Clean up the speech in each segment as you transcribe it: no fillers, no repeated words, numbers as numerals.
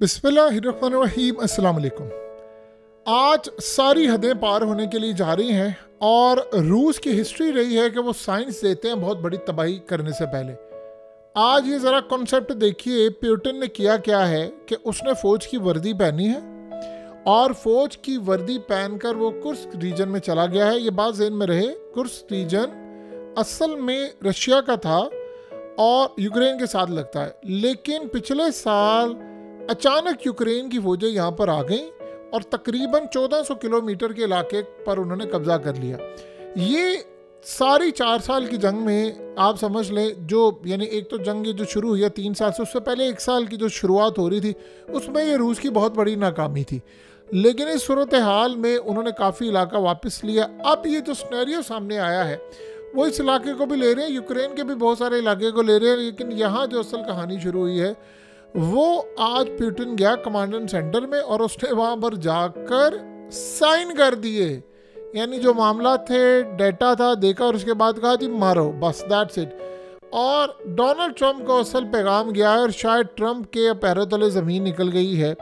बिस्मिल्लाहिर्रहमानिर्रहीम। अस्सलाम वालेकुम। आज सारी हदें पार होने के लिए जा रही हैं और रूस की हिस्ट्री रही है कि वो साइंस देते हैं बहुत बड़ी तबाही करने से पहले। आज ये ज़रा कॉन्सेप्ट देखिए, प्यूटन ने किया क्या है कि उसने फ़ौज की वर्दी पहनी है और फ़ौज की वर्दी पहनकर वो कुर्स्क रीजन में चला गया है। ये बात ज़हन में रहे, कुर्स्क रीजन असल में रशिया का था और यूक्रेन के साथ लगता है, लेकिन पिछले साल अचानक यूक्रेन की फौजें यहाँ पर आ गई और तकरीबन 1400 किलोमीटर के इलाके पर उन्होंने कब्जा कर लिया। ये सारी 4 साल की जंग में आप समझ लें, जो यानी एक तो जंग जो शुरू हुई है 3 साल से, उससे पहले 1 साल की जो शुरुआत हो रही थी उसमें ये रूस की बहुत बड़ी नाकामी थी। लेकिन इस सूरत हाल में उन्होंने काफ़ी इलाका वापस लिया। अब ये जो स्नैरियो सामने आया है वो इस इलाके को भी ले रहे हैं, यूक्रेन के भी बहुत सारे इलाके को ले रहे हैं। लेकिन यहाँ जो असल कहानी शुरू हुई है वो आज प्यूटन गया कमांडेंट सेंटर में और उसने वहाँ पर जाकर साइन कर दिए। यानी जो मामला थे, डेटा था, देखा और उसके बाद कहा जी मारो, बस दैट्स इट। और डोनाल्ड ट्रंप को असल पैगाम गया है और शायद ट्रंप के पैरों तले ज़मीन निकल गई है।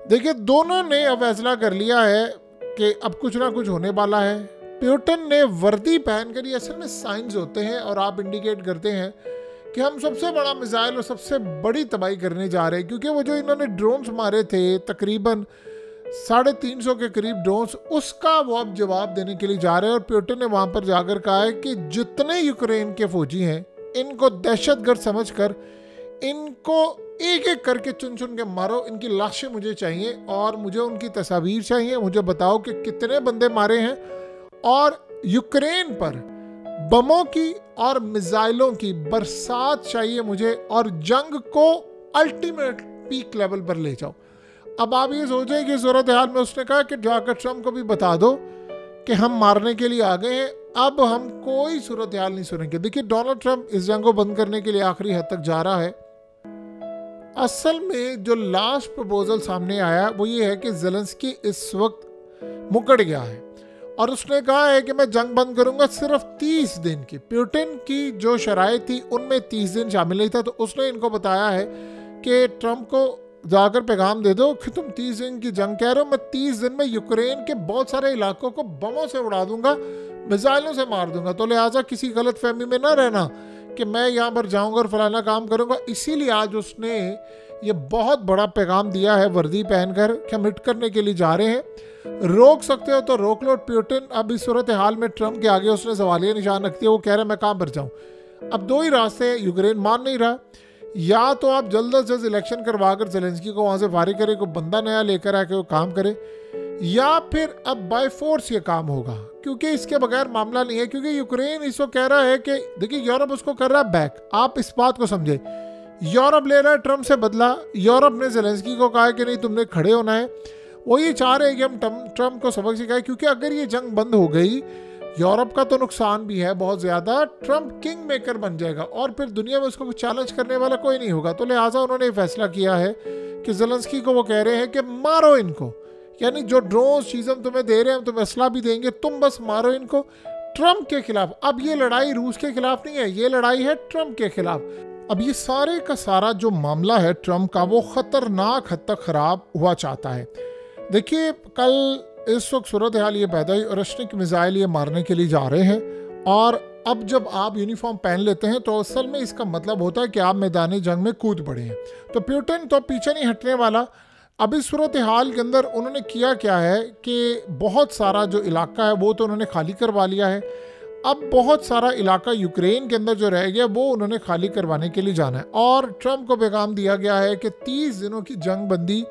देखिए, दोनों ने अब फैसला कर लिया है कि अब कुछ ना कुछ होने वाला है। प्यूटन ने वर्दी पहनकर, ये असल में साइंस होते हैं और आप इंडिकेट करते हैं कि हम सबसे बड़ा मिसाइल और सबसे बड़ी तबाही करने जा रहे हैं, क्योंकि वो जो इन्होंने ड्रोन्स मारे थे तकरीबन 350 के करीब ड्रोन्स, उसका वो अब जवाब देने के लिए जा रहे हैं। और प्यूटन ने वहाँ पर जाकर कहा है कि जितने यूक्रेन के फौजी हैं इनको दहशतगर्द समझकर इनको एक एक करके चुन चुन के मारो, इनकी लाशें मुझे चाहिए और मुझे उनकी तस्वीर चाहिए। मुझे बताओ कि कितने बंदे मारे हैं और यूक्रेन पर बमों की और मिसाइलों की बरसात चाहिए मुझे और जंग को अल्टीमेट पीक लेवल पर ले जाओ। अब आप ये सोचें कि सूरत हाल में उसने कहा कि जाकर ट्रंप को भी बता दो कि हम मारने के लिए आ गए हैं, अब हम कोई सूरत हाल नहीं सुनेंगे। देखिए, डोनाल्ड ट्रंप इस जंग को बंद करने के लिए आखिरी हद तक जा रहा है। असल में जो लास्ट प्रपोजल सामने आया वो ये है कि ज़ेलेंस्की इस वक्त मुकर गया है और उसने कहा है कि मैं जंग बंद करूंगा सिर्फ 30 दिन की। प्यूटन की जो शराइत थी उनमें 30 दिन शामिल नहीं था, तो उसने इनको बताया है कि ट्रंप को जाकर पैगाम दे दो कि तुम 30 दिन की जंग कह रहे हो, मैं 30 दिन में यूक्रेन के बहुत सारे इलाकों को बमों से उड़ा दूंगा, मिसाइलों से मार दूंगा। तो लिहाजा किसी गलत फहमी में ना रहना कि मैं यहाँ पर जाऊँगा और फलाना काम करूँगा। इसीलिए आज उसने ये बहुत बड़ा पैगाम दिया है वर्दी पहनकर कि हम हिट करने के लिए जा रहे हैं। रोक सकते हो तो रोक लो। प्यूटन अब इस सूरत हाल में ट्रंप के आगे उसने सवालिया निशान रख दिया। वो कह रहा है मैं कहाँ पर जाऊँ। अब दो ही रास्ते हैं, यूक्रेन मान नहीं रहा, या तो आप जल्द से जल्द इलेक्शन करवा कर ज़ेलेंस्की को वहाँ से फारिग करें, कोई बंदा नया लेकर आके वो काम करे, या फिर अब बाय फोर्स ये काम होगा, क्योंकि इसके बगैर मामला नहीं है। क्योंकि यूक्रेन इसको कह रहा है कि देखिए यूरोप उसको कर रहा है बैक। आप इस बात को समझे, यूरोप ले रहा है ट्रंप से बदला। यूरोप ने ज़ेलेंस्की को कहा कि नहीं तुमने खड़े होना है। वो ये चाह रहे हैं कि हम ट्रंप को सबक सिखाएं, क्योंकि अगर ये जंग बंद हो गई यूरोप का तो नुकसान भी है बहुत ज़्यादा। ट्रंप किंग मेकर बन जाएगा और फिर दुनिया में उसको कुछ चैलेंज करने वाला कोई नहीं होगा। तो लिहाजा उन्होंने फैसला किया है कि ज़ेलेंस्की को वो कह रहे हैं कि मारो इनको, यानी जो ड्रोन चीज़ हम तुम्हें दे रहे हैं, हम तुम्हें असला भी देंगे, तुम बस मारो इनको ट्रंप के खिलाफ। अब ये लड़ाई रूस के खिलाफ नहीं है, ये लड़ाई है ट्रंप के खिलाफ। अब ये सारे का सारा जो मामला है ट्रंप का, वो ख़तरनाक हद तक ख़राब हुआ चाहता है। देखिए, कल इस वक्त सूरत हाल ये पैदा हुई और रश्निक मिसाइल ये मारने के लिए जा रहे हैं। और अब जब आप यूनिफॉर्म पहन लेते हैं तो असल में इसका मतलब होता है कि आप मैदानी जंग में कूद पड़े हैं। तो प्यूटन तो पीछे नहीं हटने वाला। अब इस सूरत हाल के अंदर उन्होंने किया क्या है कि बहुत सारा जो इलाका है वो तो उन्होंने खाली करवा लिया है। अब बहुत सारा इलाका यूक्रेन के अंदर जो रह गया वो उन्होंने खाली करवाने के लिए जाना है। और ट्रंप को पैगाम दिया गया है कि 30 दिनों की जंग बंदी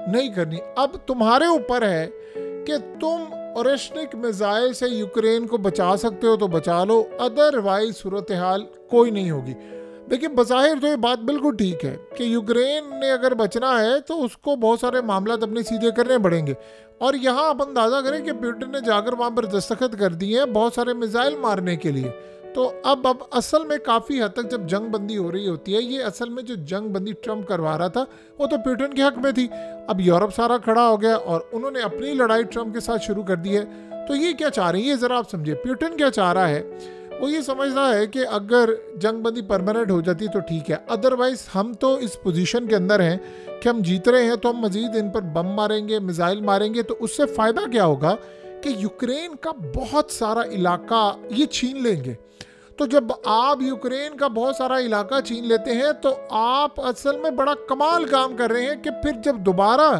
नहीं करनी। अब तुम्हारे ऊपर है कि तुम रश्निक मिसाइल से यूक्रेन को बचा सकते हो तो बचा लो, अदरवाइज सूरत हाल कोई नहीं होगी। देखिए, बज़ाहिर तो ये बात बिल्कुल ठीक है कि यूक्रेन ने अगर बचना है तो उसको बहुत सारे मामला अपने सीधे करने पड़ेंगे। और यहाँ आप अंदाज़ा करें कि प्यूटन ने जाकर वहाँ पर दस्तखत कर दिए हैं बहुत सारे मिसाइल मारने के लिए। तो अब असल में काफ़ी हद तक जब जंग बंदी हो रही होती है, ये असल में जो जंग बंदी ट्रंप करवा रहा था वो तो प्यूटन के हक में थी। अब यूरोप सारा खड़ा हो गया और उन्होंने अपनी लड़ाई ट्रंप के साथ शुरू कर दी है। तो ये क्या चाह रही है ज़रा आप समझिए। प्यूटन क्या चाह रहा है, वो ये समझ रहा है कि अगर जंगबंदी परमानेंट हो जाती तो ठीक है, अदरवाइज हम तो इस पोजीशन के अंदर हैं कि हम जीत रहे हैं तो हम मजीद इन पर बम मारेंगे, मिसाइल मारेंगे, तो उससे फ़ायदा क्या होगा कि यूक्रेन का बहुत सारा इलाका ये छीन लेंगे। तो जब आप यूक्रेन का बहुत सारा इलाका छीन लेते हैं तो आप असल में बड़ा कमाल काम कर रहे हैं कि फिर जब दोबारा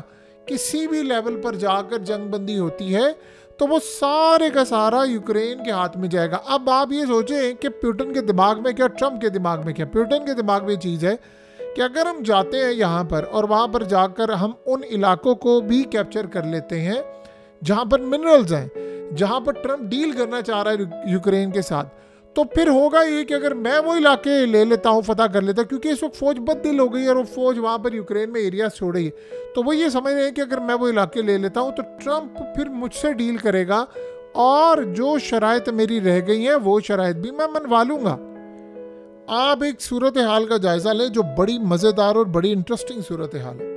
किसी भी लेवल पर जाकर जंगबंदी होती है तो वो सारे का सारा यूक्रेन के हाथ में जाएगा। अब आप ये सोचें कि पुतिन के दिमाग में क्या, ट्रंप के दिमाग में क्या। पुतिन के दिमाग में चीज़ है कि अगर हम जाते हैं यहाँ पर और वहाँ पर जाकर हम उन इलाकों को भी कैप्चर कर लेते हैं जहाँ पर मिनरल्स हैं, जहाँ पर ट्रंप डील करना चाह रहा है यूक्रेन के साथ, तो फिर होगा ये कि अगर मैं वो इलाके ले लेता हूँ, फतह कर लेता, क्योंकि इस वक्त फौज बददिल हो गई है और वो फौज वहाँ पर यूक्रेन में एरिया छोड़ रही है, तो वो ये समझ रहे हैं कि अगर मैं वो इलाके ले लेता हूँ तो ट्रंप फिर मुझसे डील करेगा और जो शराइत मेरी रह गई हैं वो शराइत भी मैं मनवा लूँगा। आप एक सूरत हाल का जायज़ा लें जो बड़ी मज़ेदार और बड़ी इंटरेस्टिंग सूरत हाल है।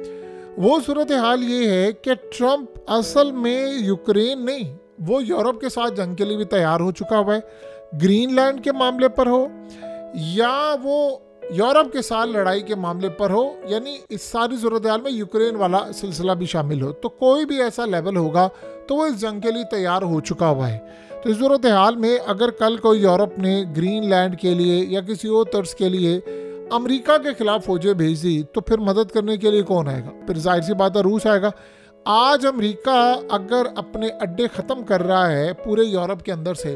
वो सूरत हाल ये है कि ट्रंप असल में यूक्रेन नहीं, वो यूरोप के साथ जंग के लिए भी तैयार हो चुका हुआ है, ग्रीनलैंड के मामले पर हो या वो यूरोप के साथ लड़ाई के मामले पर हो, यानी इस सारी सूरत हाल में यूक्रेन वाला सिलसिला भी शामिल हो, तो कोई भी ऐसा लेवल होगा तो वो इस जंग के लिए तैयार हो चुका हुआ है। तो इस सूरत हाल में अगर कल कोई यूरोप ने ग्रीनलैंड के लिए या किसी और तर्ज के लिए अमेरिका के खिलाफ फौजें भेज दी तो फिर मदद करने के लिए कौन आएगा? फिर जाहिर सी बात है रूस आएगा। आज अमेरिका अगर अपने अड्डे ख़त्म कर रहा है पूरे यूरोप के अंदर से,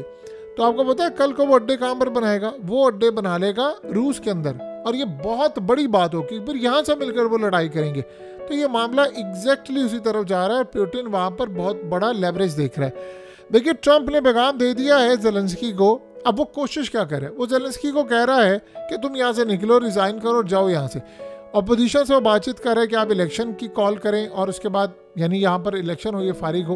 तो आपको पता है कल को वो अड्डे कहाँ पर बनाएगा? वो अड्डे बना लेगा रूस के अंदर, और ये बहुत बड़ी बात होगी। फिर यहाँ से मिलकर वो लड़ाई करेंगे। तो ये मामला एग्जैक्टली उसी तरफ जा रहा है। पुतिन वहाँ पर बहुत बड़ा लेवरेज देख रहा है। देखिए, ट्रंप ने पैगाम दे दिया है ज़ेलेंस्की को। अब वो कोशिश क्या करे? वो ज़ेलेंस्की को कह रहा है कि तुम यहाँ से निकलो, रिज़ाइन करो और जाओ यहाँ से। अपोजिशन से वो बातचीत कर रहे हैं कि आप इलेक्शन की कॉल करें और उसके बाद यानी यहाँ पर इलेक्शन हो, ये फारिग हो।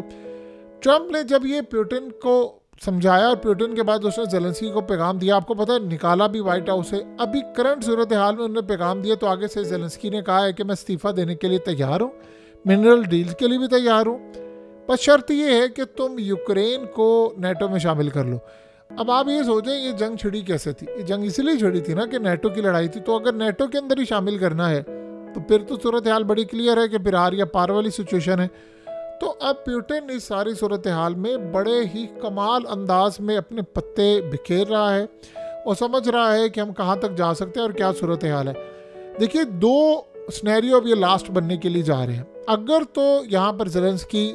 ट्रंप ने जब ये पुतिन को समझाया और पुतिन के बाद उसने ज़ेलेंस्की को पैगाम दिया, आपको पता है निकाला भी व्हाइट हाउस से। अभी करंट सूरत हाल में उन्होंने पैगाम दिया तो आगे से ज़ेलेंस्की ने कहा है कि मैं इस्तीफ़ा देने के लिए तैयार हूँ, मिनरल डील्स के लिए भी तैयार हूँ, बस शर्त ये है कि तुम यूक्रेन को नेटो में शामिल कर लो। अब आप ये सोचें ये जंग छिड़ी कैसे थी? ये जंग इसलिए छिड़ी थी ना कि नेटो की लड़ाई थी। तो अगर नेटो के अंदर ही शामिल करना है तो फिर तो सूरत हाल बड़ी क्लियर है कि फिर आर या पार वाली सिचुएशन है। तो अब पुतिन इस सारी सूरत हाल में बड़े ही कमाल अंदाज में अपने पत्ते बिखेर रहा है और समझ रहा है कि हम कहाँ तक जा सकते हैं और क्या सूरत हाल है। देखिए, दो स्नैरियो अब ये लास्ट बनने के लिए जा रहे हैं। अगर तो यहाँ पर ज़ेलेंस्की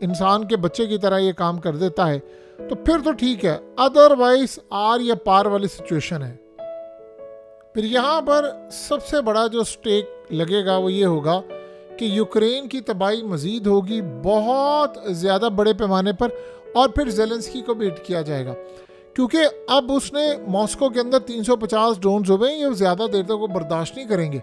इंसान के बच्चे की तरह ये काम कर देता है तो फिर तो ठीक है, अदरवाइज आर या पार वाली सिचुएशन है। फिर यहाँ पर सबसे बड़ा जो स्टेक लगेगा वो ये होगा कि यूक्रेन की तबाही मज़ीद होगी बहुत ज़्यादा बड़े पैमाने पर, और फिर ज़ेलेंस्की को भी हिट किया जाएगा क्योंकि अब उसने मॉस्को के अंदर 350 ड्रोन्स हुए हैं, ये ज़्यादा देर तक वो बर्दाश्त नहीं करेंगे।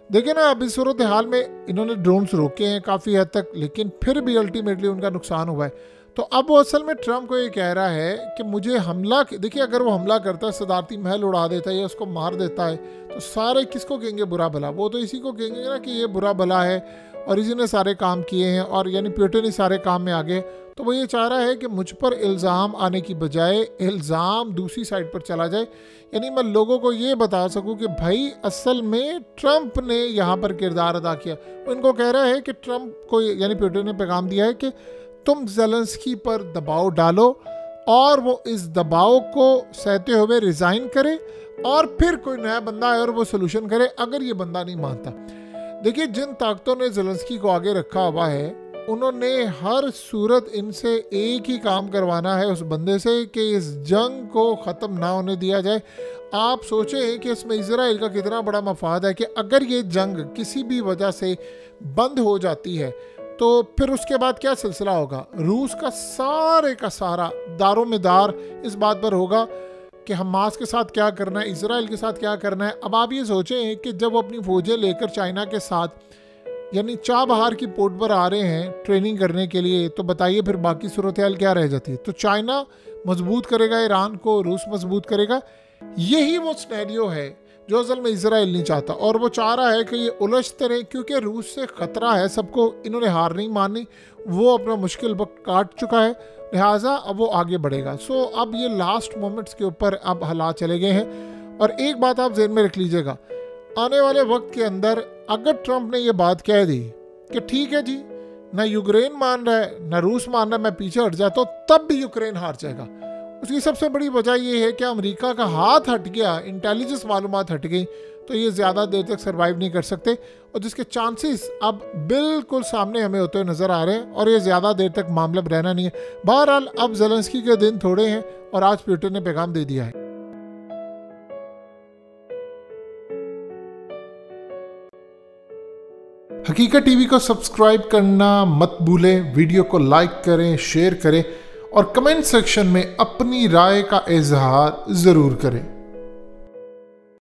देखिए ना, अब इस सूरत हाल में इन्होंने ड्रोन्स रोके हैं काफ़ी हद तक, लेकिन फिर भी अल्टीमेटली उनका नुकसान हुआ है। तो अब वो असल में ट्रंप को ये कह रहा है कि मुझे हमला, देखिए अगर वो हमला करता है, सदारती महल उड़ा देता है या उसको मार देता है, तो सारे किसको कहेंगे बुरा भला? वो तो इसी को कहेंगे ना कि ये बुरा भला है और इसी ने सारे काम किए हैं, और यानी पुतिन ही सारे काम में आगे। तो वो ये चाह रहा है कि मुझ पर इल्ज़ाम आने की बजाय इल्ज़ाम दूसरी साइड पर चला जाए, यानी मैं लोगों को ये बता सकूं कि भाई असल में ट्रंप ने यहाँ पर किरदार अदा किया। उनको कह रहा है कि ट्रंप को यानी पुतिन ने पैगाम दिया है कि तुम ज़ेलेंस्की पर दबाव डालो और वो इस दबाव को सहते हुए रिज़ाइन करे और फिर कोई नया बंदा आए और वो सोल्यूशन करे अगर ये बंदा नहीं मानता। देखिए, जिन ताकतों ने ज़ेलेंस्की को आगे रखा हुआ है उन्होंने हर सूरत इनसे एक ही काम करवाना है उस बंदे से कि इस जंग को ख़त्म ना होने दिया जाए। आप सोचें कि इसमें इजराइल का कितना बड़ा मफाद है कि अगर ये जंग किसी भी वजह से बंद हो जाती है तो फिर उसके बाद क्या सिलसिला होगा? रूस का सारा दारोमदार इस बात पर होगा कि हमास के साथ क्या करना है, इजराइल के साथ क्या करना है। अब आप ये सोचें कि जब वो अपनी फौजें लेकर चाइना के साथ यानी चाबहार की पोर्ट पर आ रहे हैं ट्रेनिंग करने के लिए, तो बताइए फिर बाकी सूरत हाल क्या रह जाती है? तो चाइना मजबूत करेगा ईरान को, रूस मजबूत करेगा। यही वो सिनेरियो है जो असल में इजराइल नहीं चाहता, और वो चाह रहा है कि ये उलझते रहे क्योंकि रूस से ख़तरा है सबको, इन्होंने हार नहीं मानी, वो अपना मुश्किल वक्त काट चुका है, लिहाजा अब वो आगे बढ़ेगा। सो अब ये लास्ट मोमेंट्स के ऊपर अब हालात चले गए हैं। और एक बात आप ज़हन में रख लीजिएगा, आने वाले वक्त के अंदर अगर ट्रंप ने ये बात कह दी कि ठीक है जी, ना यूक्रेन मान रहा है ना रूस मान रहा है, मैं पीछे हट जाता हूँ, तब भी यूक्रेन हार जाएगा। उसकी सबसे बड़ी वजह ये है कि अमेरिका का हाथ हट गया, इंटेलिजेंस मालूमात हट गई, तो ये ज़्यादा देर तक सर्वाइव नहीं कर सकते, और जिसके चांसेस अब बिल्कुल सामने हमें होते हुए नज़र आ रहे हैं, और ये ज़्यादा देर तक मामला रहना नहीं है। बहरहाल अब ज़ेलेंस्की के दिन थोड़े हैं और आज पुतिन ने पैगाम दे दिया है। हकीकत टीवी को सब्सक्राइब करना मत भूलें, वीडियो को लाइक करें, शेयर करें और कमेंट सेक्शन में अपनी राय का इजहार ज़रूर करें।